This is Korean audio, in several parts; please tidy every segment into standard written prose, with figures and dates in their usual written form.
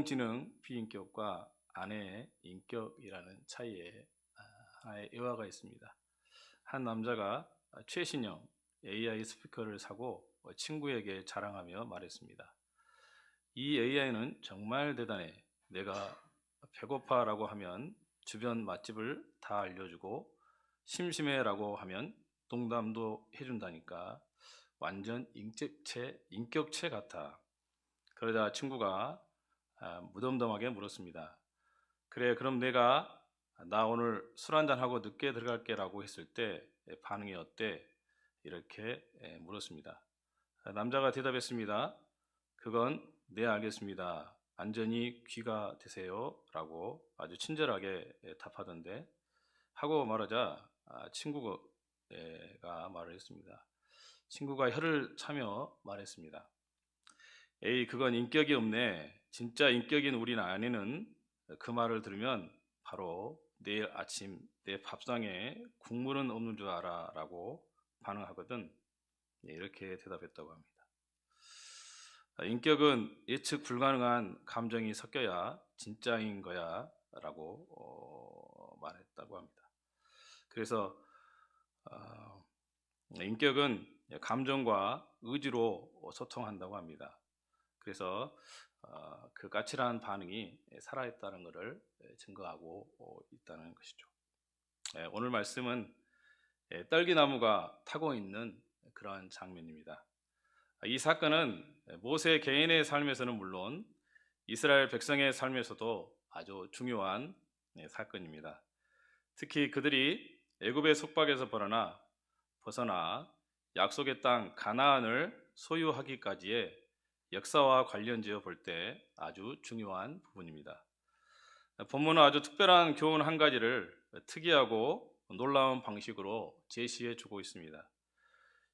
인공지능 비인격과 아내의 인격이라는 차이에 하나의 예화가 있습니다. 한 남자가 최신형 AI 스피커를 사고 친구에게 자랑하며 말했습니다. 이 AI는 정말 대단해. 내가 배고파 라고 하면 주변 맛집을 다 알려주고 심심해 라고 하면 농담도 해준다니까 완전 인격체 같아. 그러자 친구가 무덤덤하게 물었습니다. 그래, 그럼 나 오늘 술 한잔하고 늦게 들어갈게 라고 했을 때 반응이 어때? 이렇게 물었습니다. 남자가 대답했습니다. 그건 네, 알겠습니다. 안전히 귀가 되세요 라고 아주 친절하게 답하던데, 하고 말하자 친구가 말을 했습니다. 친구가 혀를 차며 말했습니다. 에이, 그건 인격이 없네. 진짜 인격인 우리 아내는 그 말을 들으면 바로 내일 아침 내 밥상에 국물은 없는 줄 알아 라고 반응하거든. 이렇게 대답했다고 합니다. 인격은 예측 불가능한 감정이 섞여야 진짜인 거야 라고 말했다고 합니다. 그래서 인격은 감정과 의지로 소통한다고 합니다. 그래서 그 까칠한 반응이 살아있다는 것을 증거하고 있다는 것이죠. 오늘 말씀은 떨기나무가 타고 있는 그런 장면입니다. 이 사건은 모세 개인의 삶에서는 물론 이스라엘 백성의 삶에서도 아주 중요한 사건입니다. 특히 그들이 애굽의 속박에서 벗어나 약속의 땅 가나안을 소유하기까지의 역사와 관련지어 볼 때 아주 중요한 부분입니다. 본문은 아주 특별한 교훈 한 가지를 특이하고 놀라운 방식으로 제시해 주고 있습니다.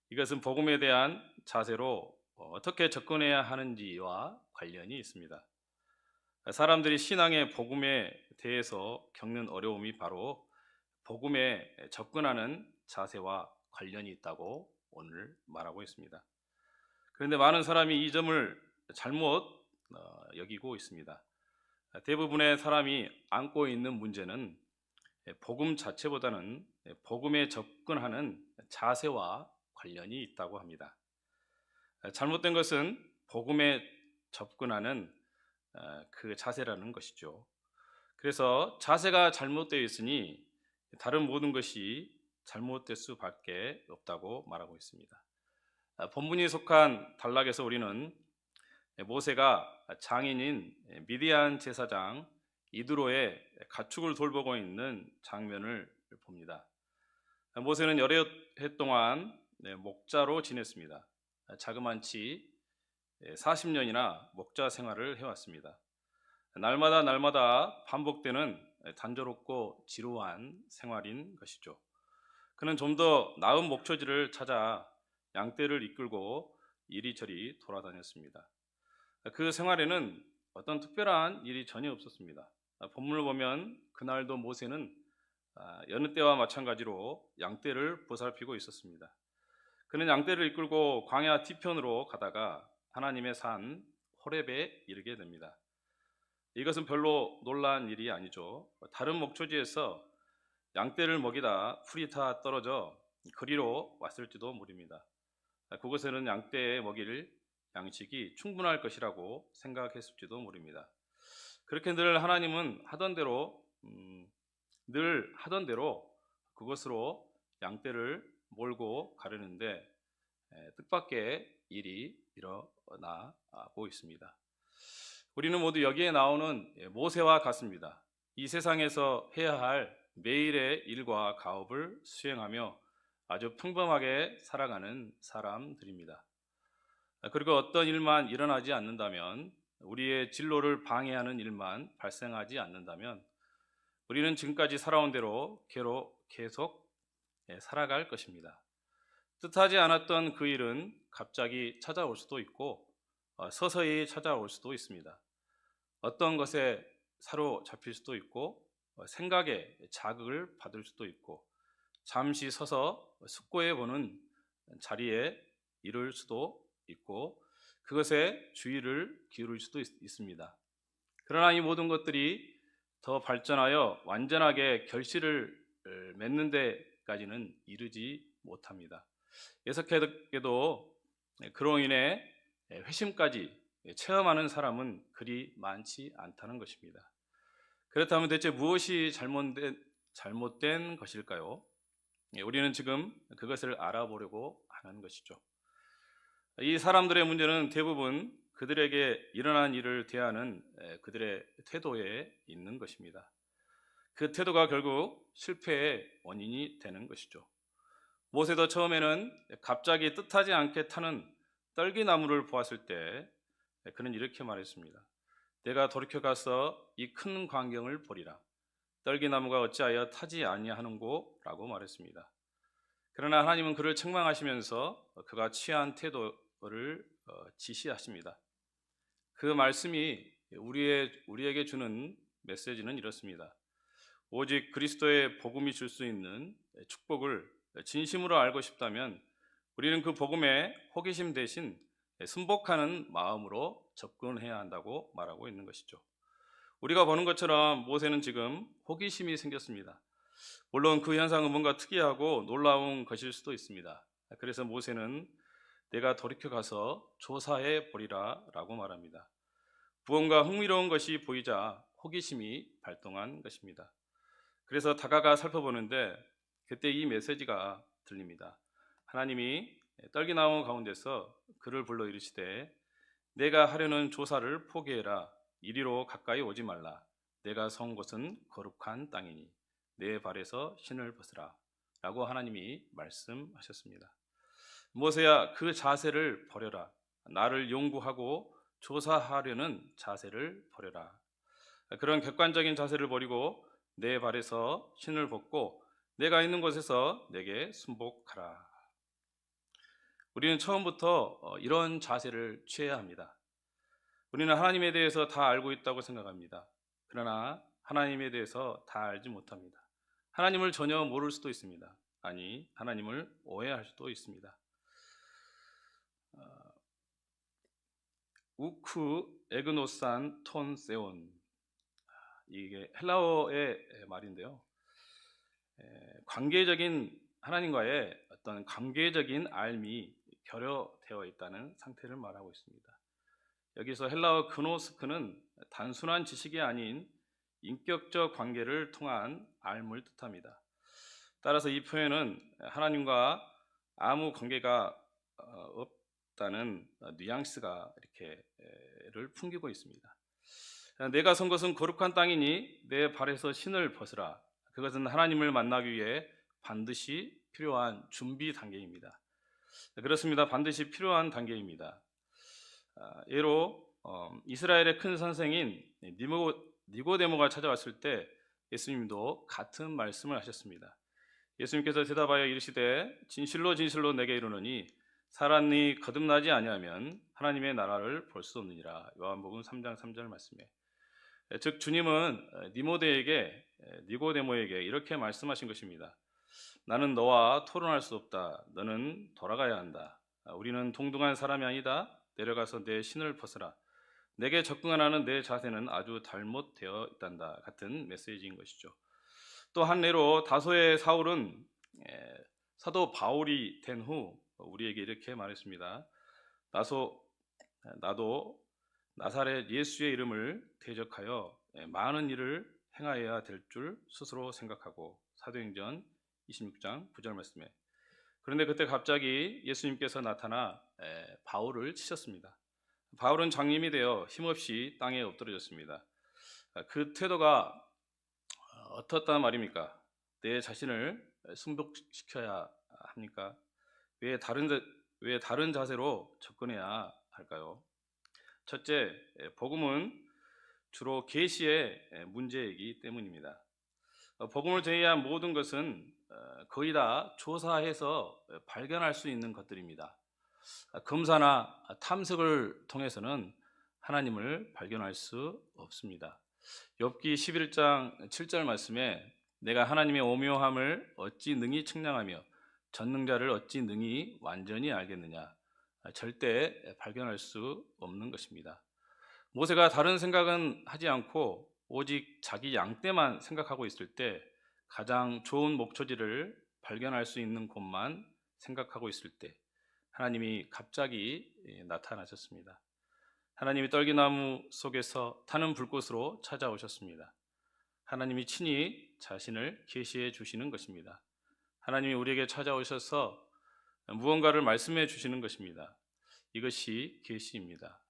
이것은 복음에 대한 자세로 어떻게 접근해야 하는지와 관련이 있습니다. 사람들이 신앙의 복음에 대해서 겪는 어려움이 바로 복음에 접근하는 자세와 관련이 있다고 오늘 말하고 있습니다. 그런데 많은 사람이 이 점을 잘못 여기고 있습니다. 대부분의 사람이 안고 있는 문제는 복음 자체보다는 복음에 접근하는 자세와 관련이 있다고 합니다. 잘못된 것은 복음에 접근하는 그 자세라는 것이죠. 그래서 자세가 잘못되어 있으니 다른 모든 것이 잘못될 수밖에 없다고 말하고 있습니다. 본문이 속한 단락에서 우리는 모세가 장인인 미디안 제사장 이드로의 가축을 돌보고 있는 장면을 봅니다. 모세는 여러 해 동안 목자로 지냈습니다. 자그만치 40년이나 목자 생활을 해왔습니다. 날마다 반복되는 단조롭고 지루한 생활인 것이죠. 그는 좀 더 나은 목초지를 찾아 양떼를 이끌고 이리저리 돌아다녔습니다. 그 생활에는 어떤 특별한 일이 전혀 없었습니다. 본문을 보면 그날도 모세는 여느 때와 마찬가지로 양떼를 보살피고 있었습니다. 그는 양떼를 이끌고 광야 뒤편으로 가다가 하나님의 산 호렙에 이르게 됩니다. 이것은 별로 놀라운 일이 아니죠. 다른 목초지에서 양떼를 먹이다 풀이 다 떨어져 그리로 왔을지도 모릅니다. 그곳에는 양떼에 먹일 양식이 충분할 것이라고 생각했을지도 모릅니다. 그렇게 하나님은 늘 하던 대로 그곳으로 양떼를 몰고 가려는데 뜻밖의 일이 일어나고 있습니다. 우리는 모두 여기에 나오는 모세와 같습니다. 이 세상에서 해야 할 매일의 일과 가업을 수행하며 아주 평범하게 살아가는 사람들입니다. 그리고 어떤 일만 일어나지 않는다면, 우리의 진로를 방해하는 일만 발생하지 않는다면 우리는 지금까지 살아온 대로 계속 살아갈 것입니다. 뜻하지 않았던 그 일은 갑자기 찾아올 수도 있고 서서히 찾아올 수도 있습니다. 어떤 것에 사로잡힐 수도 있고 생각에 자극을 받을 수도 있고 잠시 서서 숙고해 보는 자리에 이를 수도 있고 그것에 주의를 기울일 수도 있습니다. 그러나 이 모든 것들이 더 발전하여 완전하게 결실을 맺는 데까지는 이르지 못합니다. 예석해도 그로 인해 회심까지 체험하는 사람은 그리 많지 않다는 것입니다. 그렇다면 대체 무엇이 잘못된 것일까요? 우리는 지금 그것을 알아보려고 하는 것이죠. 이 사람들의 문제는 대부분 그들에게 일어난 일을 대하는 그들의 태도에 있는 것입니다. 그 태도가 결국 실패의 원인이 되는 것이죠. 모세도 처음에는 갑자기 뜻하지 않게 타는 떨기나무를 보았을 때 그는 이렇게 말했습니다. 내가 돌이켜 가서 이 큰 광경을 보리라. 떨기나무가 어찌하여 타지 아니하는고? 라고 말했습니다. 그러나 하나님은 그를 책망하시면서 그가 취한 태도를 지시하십니다. 그 말씀이 우리에게 주는 메시지는 이렇습니다. 오직 그리스도의 복음이 줄 수 있는 축복을 진심으로 알고 싶다면 우리는 그 복음에 호기심 대신 순복하는 마음으로 접근해야 한다고 말하고 있는 것이죠. 우리가 보는 것처럼 모세는 지금 호기심이 생겼습니다. 물론 그 현상은 뭔가 특이하고 놀라운 것일 수도 있습니다. 그래서 모세는 내가 돌이켜 가서 조사해 보리라 라고 말합니다. 무언가 흥미로운 것이 보이자 호기심이 발동한 것입니다. 그래서 다가가 살펴보는데 그때 이 메시지가 들립니다. 하나님이 떨기나무 가운데서 그를 불러 이르시되 내가 하려는 조사를 포기해라. 이리로 가까이 오지 말라. 내가 선 곳은 거룩한 땅이니 내 발에서 신을 벗으라 라고 하나님이 말씀하셨습니다. 모세야, 그 자세를 버려라. 나를 연구하고 조사하려는 자세를 버려라. 그런 객관적인 자세를 버리고 내 발에서 신을 벗고 내가 있는 곳에서 내게 순복하라. 우리는 처음부터 이런 자세를 취해야 합니다. 우리는 하나님에 대해서 다 알고 있다고 생각합니다. 그러나 하나님에 대해서 다 알지 못합니다. 하나님을 전혀 모를 수도 있습니다. 아니, 하나님을 오해할 수도 있습니다. 우크 에그노산 톤 세온, 이게 헬라어의 말인데요. 관계적인 하나님과의 어떤 관계적인 알미 결여되어 있다는 상태를 말하고 있습니다. 여기서 헬라어 그노스크는 단순한 지식이 아닌 인격적 관계를 통한 알을 뜻합니다. 따라서 이 표현은 하나님과 아무 관계가 없다는 뉘앙스가 이렇게를 풍기고 있습니다. 내가 선 것은 거룩한 땅이니 내 발에서 신을 벗으라. 그것은 하나님을 만나기 위해 반드시 필요한 준비 단계입니다. 그렇습니다. 반드시 필요한 단계입니다. 예로 이스라엘의 큰 선생인 니고데모가 찾아왔을 때 예수님도 같은 말씀을 하셨습니다. 예수님께서 대답하여 이르시되 진실로 진실로 내게 이르노니 사람이 거듭나지 아니하면 하나님의 나라를 볼 수 없느니라. 요한복음 3장 3절 말씀에, 즉 주님은 니고데모에게 이렇게 말씀하신 것입니다. 나는 너와 토론할 수 없다. 너는 돌아가야 한다. 우리는 동등한 사람이 아니다. 내려가서 내 신을 벗어라. 내게 접근하는 내 자세는 아주 잘못되어 있단다. 같은 메시지인 것이죠. 또 한 예로 다소의 사울은 사도 바울이 된 후 우리에게 이렇게 말했습니다. 나도 나사렛 예수의 이름을 대적하여 많은 일을 행하여야 될 줄 스스로 생각하고, 사도행전 26장 9절 말씀에. 그런데 그때 갑자기 예수님께서 나타나 바울을 치셨습니다. 바울은 장님이 되어 힘없이 땅에 엎드려졌습니다. 그 태도가 어떻단 말입니까? 내 자신을 순복시켜야 합니까? 왜 다른 자세로 접근해야 할까요? 첫째, 복음은 주로 계시의 문제이기 때문입니다. 복음을 제외한 모든 것은 거의 다 조사해서 발견할 수 있는 것들입니다. 검사나 탐색을 통해서는 하나님을 발견할 수 없습니다. 욥기 11장 7절 말씀에 내가 하나님의 오묘함을 어찌 능히 측량하며 전능자를 어찌 능히 완전히 알겠느냐. 절대 발견할 수 없는 것입니다. 모세가 다른 생각은 하지 않고 오직 자기 양떼만 생각하고 있을 때, 가장 좋은 목초지를 발견할 수 있는 곳만 생각하고 있을 때 하나님이 갑자기 나타나셨습니다. 하나님이 떨기나무 속에서 타는 불꽃으로 찾아오셨습니다. 하나님이 친히 자신을 계시해 주시는 것입니다. 하나님이 우리에게 찾아오셔서 무언가를 말씀해 주시는 것입니다. 이것이 계시입니다.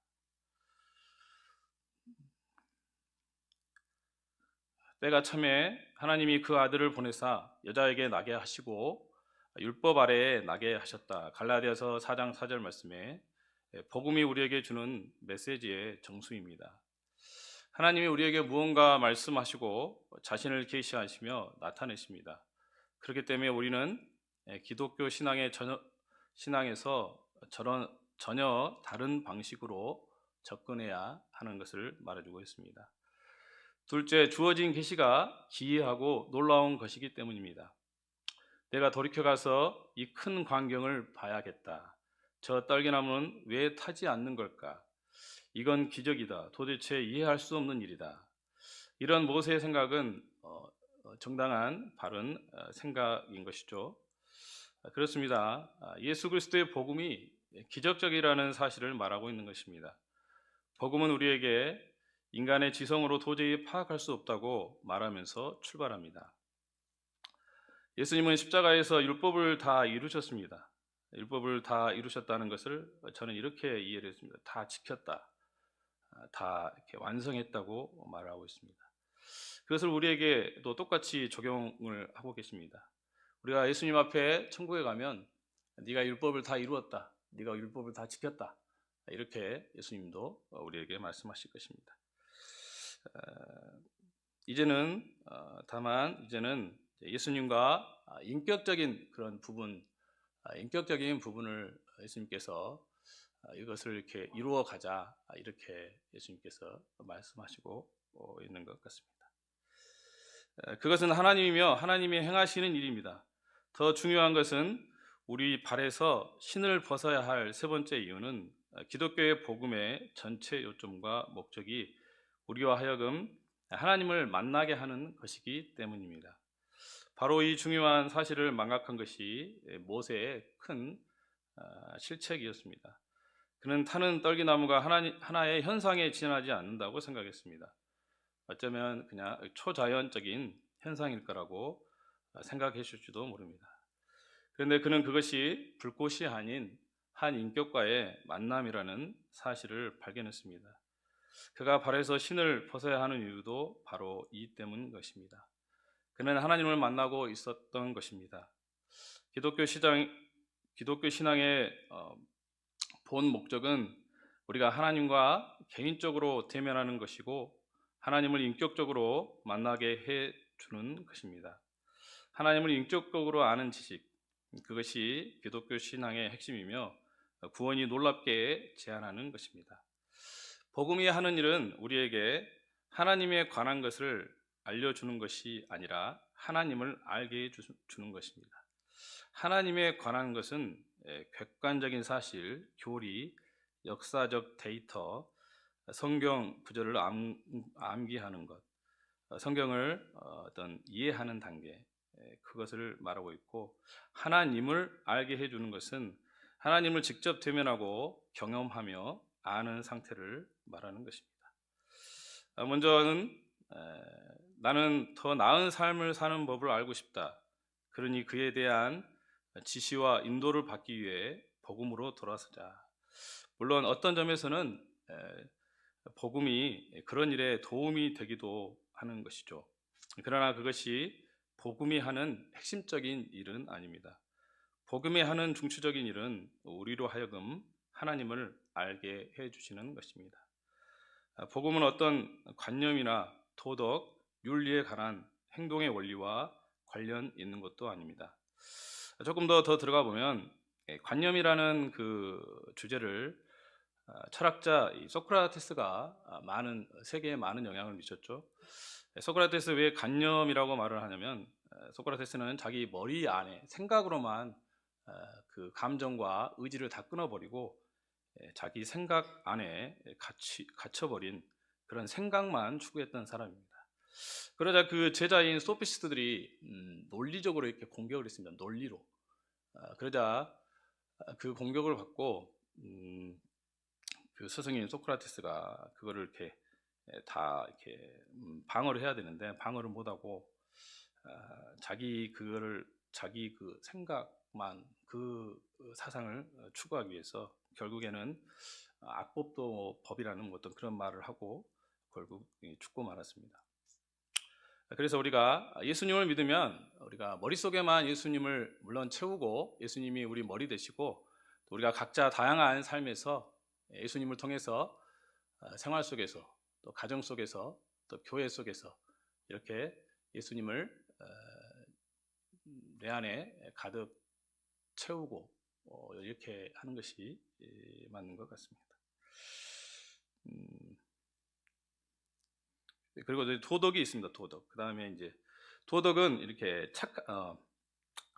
때가 참에 하나님이 그 아들을 보내사 여자에게 나게 하시고 율법 아래에 나게 하셨다. 갈라디아서 4장 4절 말씀에 복음이 우리에게 주는 메시지의 정수입니다. 하나님이 우리에게 무언가 말씀하시고 자신을 계시하시며 나타내십니다. 그렇기 때문에 우리는 기독교 신앙에서 전혀 다른 방식으로 접근해야 하는 것을 말해주고 있습니다. 둘째, 주어진 계시가 기이하고 놀라운 것이기 때문입니다. 내가 돌이켜가서 이 큰 광경을 봐야겠다. 저 떨기나무는 왜 타지 않는 걸까? 이건 기적이다. 도대체 이해할 수 없는 일이다. 이런 모세의 생각은 정당한 바른 생각인 것이죠. 그렇습니다. 예수 그리스도의 복음이 기적적이라는 사실을 말하고 있는 것입니다. 복음은 우리에게 인간의 지성으로 도저히 파악할 수 없다고 말하면서 출발합니다. 예수님은 십자가에서 율법을 다 이루셨습니다. 율법을 다 이루셨다는 것을 저는 이렇게 이해를 했습니다. 다 지켰다. 다 이렇게 완성했다고 말하고 있습니다. 그것을 우리에게도 똑같이 적용을 하고 계십니다. 우리가 예수님 앞에 천국에 가면 네가 율법을 다 이루었다. 네가 율법을 다 지켰다. 이렇게 예수님도 우리에게 말씀하실 것입니다. 다만 이제는 예수님과 인격적인 그런 부분, 인격적인 부분을 예수님께서 이것을 이렇게 이루어 가자, 이렇게 예수님께서 말씀하시고 있는 것 같습니다. 그것은 하나님이며 하나님이 행하시는 일입니다. 더 중요한 것은 우리 발에서 신을 벗어야 할 세 번째 이유는 기독교의 복음의 전체 요점과 목적이 우리와 하여금 하나님을 만나게 하는 것이기 때문입니다. 바로 이 중요한 사실을 망각한 것이 모세의 큰 실책이었습니다. 그는 타는 떨기나무가 하나의 현상에 지나지 않는다고 생각했습니다. 어쩌면 그냥 초자연적인 현상일 거라고 생각했을지도 모릅니다. 그런데 그는 그것이 불꽃이 아닌 한 인격과의 만남이라는 사실을 발견했습니다. 그가 발에서 신을 벗어야 하는 이유도 바로 이 때문인 것입니다. 그는 하나님을 만나고 있었던 것입니다. 기독교 신앙의 본 목적은 우리가 하나님과 개인적으로 대면하는 것이고 하나님을 인격적으로 만나게 해주는 것입니다. 하나님을 인격적으로 아는 지식, 그것이 기독교 신앙의 핵심이며 구원이 놀랍게 제한하는 것입니다. 복음이 하는 일은 우리에게 하나님에 관한 것을 알려주는 것이 아니라 하나님을 알게 해주는 것입니다. 하나님에 관한 것은 객관적인 사실, 교리, 역사적 데이터, 성경 구절을 암기하는 것, 성경을 이해하는 단계, 그것을 말하고 있고, 하나님을 알게 해주는 것은 하나님을 직접 대면하고 경험하며 아는 상태를 말하는 것입니다. 먼저는 나는 더 나은 삶을 사는 법을 알고 싶다. 그러니 그에 대한 지시와 인도를 받기 위해 복음으로 돌아서자. 물론 어떤 점에서는 복음이 그런 일에 도움이 되기도 하는 것이죠. 그러나 그것이 복음이 하는 핵심적인 일은 아닙니다. 복음이 하는 중추적인 일은 우리로 하여금 하나님을 알게 해주시는 것입니다. 복음은 어떤 관념이나 도덕, 윤리에 관한 행동의 원리와 관련 있는 것도 아닙니다. 조금 더 들어가 보면 관념이라는 그 주제를 철학자 소크라테스가 세계에 많은 영향을 미쳤죠. 소크라테스 왜 관념이라고 말을 하냐면 소크라테스는 자기 머리 안에 생각으로만 그 감정과 의지를 다 끊어버리고 자기 생각 안에 갇혀버린 그런 생각만 추구했던 사람입니다. 그러자 그 제자인 소피스트들이 논리적으로 이렇게 공격을 했습니다. 논리로. 그러자 그 공격을 받고 그 스승인 소크라테스가 그거를 이렇게 다 이렇게 방어를 해야 되는데 방어를 못하고 자기 그 생각만 그 사상을 추구하기 위해서 결국에는 악법도 법이라는 어떤 그런 말을 하고 결국 죽고 말았습니다. 그래서 우리가 예수님을 믿으면 우리가 머릿속에만 예수님을 물론 채우고 예수님이 우리 머리 되시고 또 우리가 각자 다양한 삶에서 예수님을 통해서 생활 속에서 또 가정 속에서 또 교회 속에서 이렇게 예수님을 내 안에 가득 채우고 이렇게 하는 것이 맞는 것 같습니다. 그리고 도덕이 있습니다. 도덕. 그 다음에 이제 도덕은 이렇게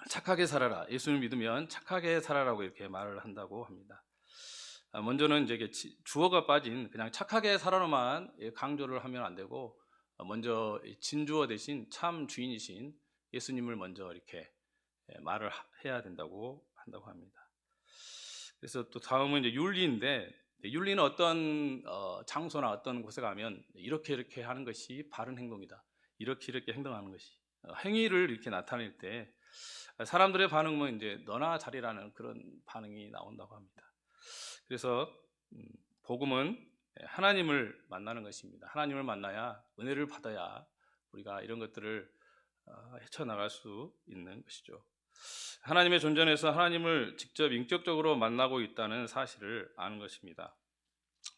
착하게 살아라. 예수를 믿으면 착하게 살아라고 이렇게 말을 한다고 합니다. 먼저는 이제 주어가 빠진 그냥 착하게 살아로만 강조를 하면 안 되고 먼저 진주어 대신 참 주인이신 예수님을 먼저 이렇게 말을 해야 된다고 한다고 합니다. 그래서 또 다음은 이제 윤리인데 윤리는 어떤 장소나 어떤 곳에 가면 이렇게 하는 것이 바른 행동이다. 이렇게 행동하는 것이 행위를 이렇게 나타낼 때 사람들의 반응은 이제 너나 잘이라는 그런 반응이 나온다고 합니다. 그래서 복음은 하나님을 만나는 것입니다. 하나님을 만나야 은혜를 받아야 우리가 이런 것들을 헤쳐나갈 수 있는 것이죠. 하나님의 존재에서 하나님을 직접 인격적으로 만나고 있다는 사실을 아는 것입니다.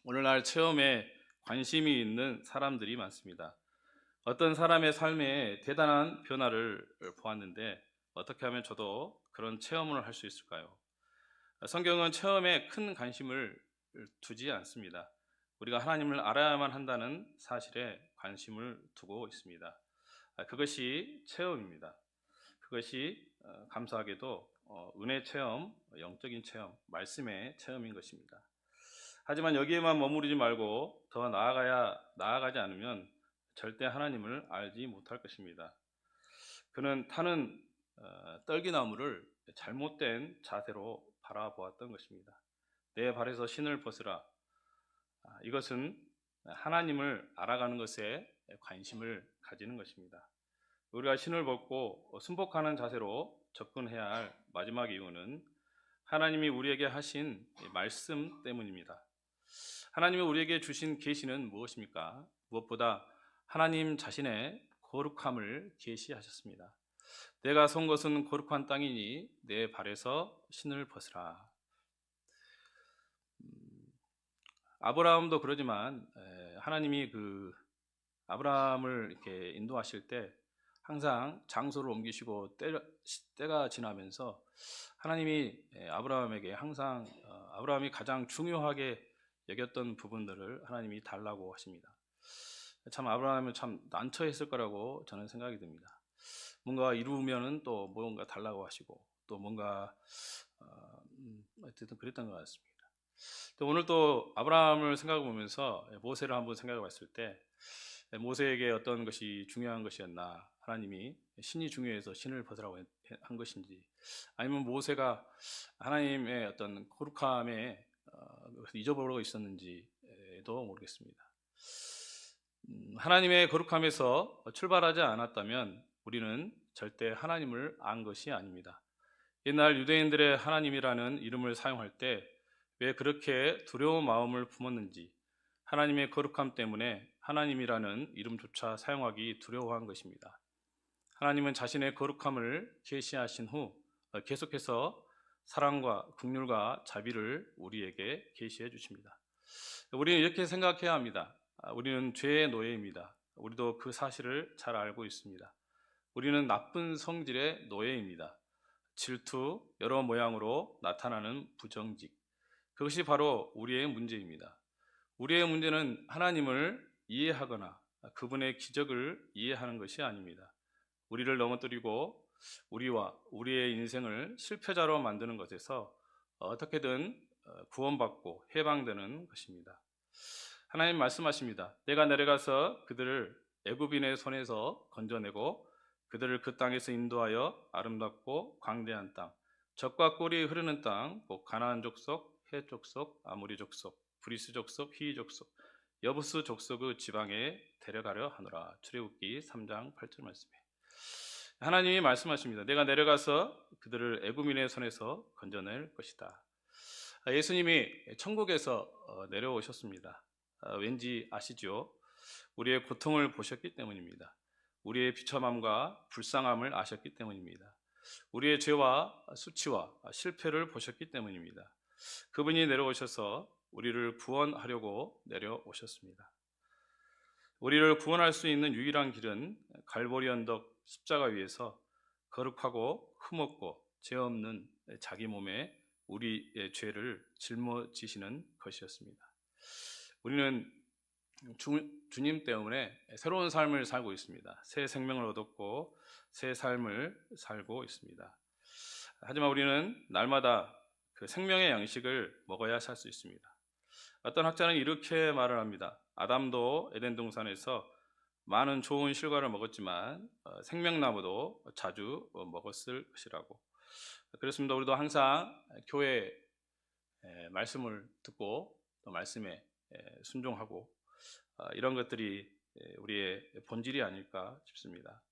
오늘날 체험에 관심이 있는 사람들이 많습니다. 어떤 사람의 삶에 대단한 변화를 보았는데 어떻게 하면 저도 그런 체험을 할 수 있을까요? 성경은 체험에 큰 관심을 두지 않습니다. 우리가 하나님을 알아야만 한다는 사실에 관심을 두고 있습니다. 그것이 체험입니다. 그것이 감사하게도 은혜 체험, 영적인 체험, 말씀의 체험인 것입니다. 하지만 여기에만 머무르지 말고 더 나아가지 않으면 절대 하나님을 알지 못할 것입니다. 그는 타는 떨기나무를 잘못된 자세로 바라보았던 것입니다. 내 발에서 신을 벗으라. 이것은 하나님을 알아가는 것에 관심을 가지는 것입니다. 우리가 신을 벗고 순복하는 자세로 접근해야 할 마지막 이유는 하나님이 우리에게 하신 말씀 때문입니다. 하나님이 우리에게 주신 계시는 무엇입니까? 무엇보다 하나님 자신의 거룩함을 계시하셨습니다. 내가 선 것은 거룩한 땅이니 내 발에서 신을 벗으라. 아브라함도 그러지만 하나님이 그 아브라함을 이렇게 인도하실 때 항상 장소를 옮기시고 때가 지나면서 하나님이 아브라함에게 항상 아브라함이 가장 중요하게 여겼던 부분들을 하나님이 달라고 하십니다. 참 아브라함은 참 난처했을 거라고 저는 생각이 듭니다. 뭔가 이루면은 또 뭔가 달라고 하시고 또 뭔가 어쨌든 그랬던 것 같습니다. 또 오늘 또 아브라함을 생각해 보면서 모세를 한번 생각해 봤을 때 모세에게 어떤 것이 중요한 것이었나, 하나님이 신이 중요해서 신을 벗으라고 한 것인지, 아니면 모세가 하나님의 어떤 거룩함에 잊어버리고 있었는지도 모르겠습니다. 하나님의 거룩함에서 출발하지 않았다면 우리는 절대 하나님을 안 것이 아닙니다. 옛날 유대인들의 하나님이라는 이름을 사용할 때 왜 그렇게 두려운 마음을 품었는지, 하나님의 거룩함 때문에 하나님이라는 이름조차 사용하기 두려워한 것입니다. 하나님은 자신의 거룩함을 계시하신 후 계속해서 사랑과 긍휼과 자비를 우리에게 계시해 주십니다. 우리는 이렇게 생각해야 합니다. 우리는 죄의 노예입니다. 우리도 그 사실을 잘 알고 있습니다. 우리는 나쁜 성질의 노예입니다. 질투, 여러 모양으로 나타나는 부정직, 그것이 바로 우리의 문제입니다. 우리의 문제는 하나님을 이해하거나 그분의 기적을 이해하는 것이 아닙니다. 우리를 넘어뜨리고 우리와 우리의 인생을 실패자로 만드는 것에서 어떻게든 구원받고 해방되는 것입니다. 하나님 말씀하십니다. 내가 내려가서 그들을 애굽인의 손에서 건져내고 그들을 그 땅에서 인도하여 아름답고 광대한 땅, 젖과 꿀이 흐르는 땅, 곧 가나안 족속, 헷 족속, 아모리 족속, 브리스 족속, 히위 족속, 여부스 족속의 지방에 데려가려 하노라. 출애굽기 3장 8절 말씀에 하나님이 말씀하십니다. 내가 내려가서 그들을 애굽인의 손에서 건져낼 것이다. 예수님이 천국에서 내려오셨습니다. 왠지 아시죠? 우리의 고통을 보셨기 때문입니다. 우리의 비참함과 불쌍함을 아셨기 때문입니다. 우리의 죄와 수치와 실패를 보셨기 때문입니다. 그분이 내려오셔서 우리를 구원하려고 내려오셨습니다. 우리를 구원할 수 있는 유일한 길은 갈보리 언덕 십자가 위에서 거룩하고 흠없고 죄 없는 자기 몸에 우리의 죄를 짊어지시는 것이었습니다. 우리는 주님 때문에 새로운 삶을 살고 있습니다. 새 생명을 얻었고 새 삶을 살고 있습니다. 하지만 우리는 날마다 그 생명의 양식을 먹어야 살 수 있습니다. 어떤 학자는 이렇게 말을 합니다. 아담도 에덴 동산에서 많은 좋은 실과를 먹었지만 생명나무도 자주 먹었을 것이라고. 그렇습니다. 우리도 항상 교회 말씀을 듣고 또 말씀에 순종하고 이런 것들이 우리의 본질이 아닐까 싶습니다.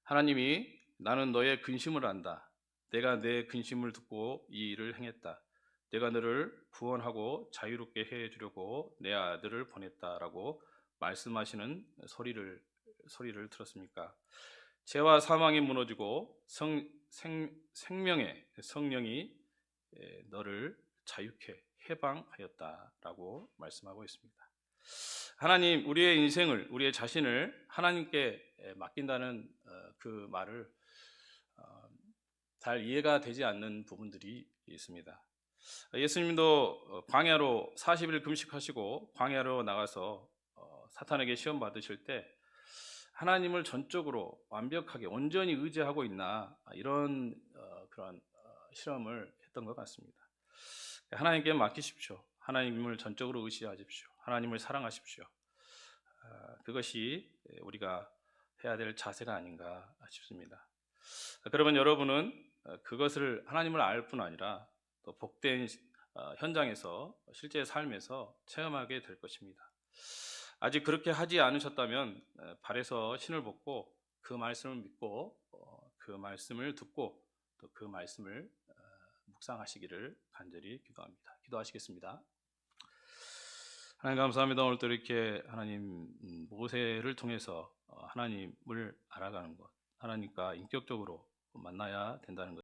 하나님이 나는 너의 근심을 안다. 내가 내 근심을 듣고 이 일을 행했다. 내가 너를 구원하고 자유롭게 해주려고 내 아들을 보냈다라고 말씀하시는 소리를 들었습니까? 죄와 사망이 무너지고 생명의 성령이 너를 자유케 해방하였다라고 말씀하고 있습니다. 하나님, 우리의 인생을, 우리의 자신을 하나님께 맡긴다는 그 말을 잘 이해가 되지 않는 부분들이 있습니다. 예수님도 광야로 40일 금식하시고 광야로 나가서 사탄에게 시험 받으실 때 하나님을 전적으로 완벽하게 온전히 의지하고 있나 이런 그런 실험을 했던 것 같습니다. 하나님께 맡기십시오. 하나님을 전적으로 의지하십시오. 하나님을 사랑하십시오. 그것이 우리가 해야 될 자세가 아닌가 싶습니다. 그러면 여러분은 그것을 하나님을 알 뿐 아니라 또 복된 현장에서 실제 삶에서 체험하게 될 것입니다. 아직 그렇게 하지 않으셨다면 발에서 신을 벗고 그 말씀을 믿고 그 말씀을 듣고 또 그 말씀을 묵상하시기를 간절히 기도합니다. 기도하시겠습니다. 하나님 감사합니다. 오늘도 이렇게 하나님 모세를 통해서 하나님을 알아가는 것, 하나님과 인격적으로 만나야 된다는 것.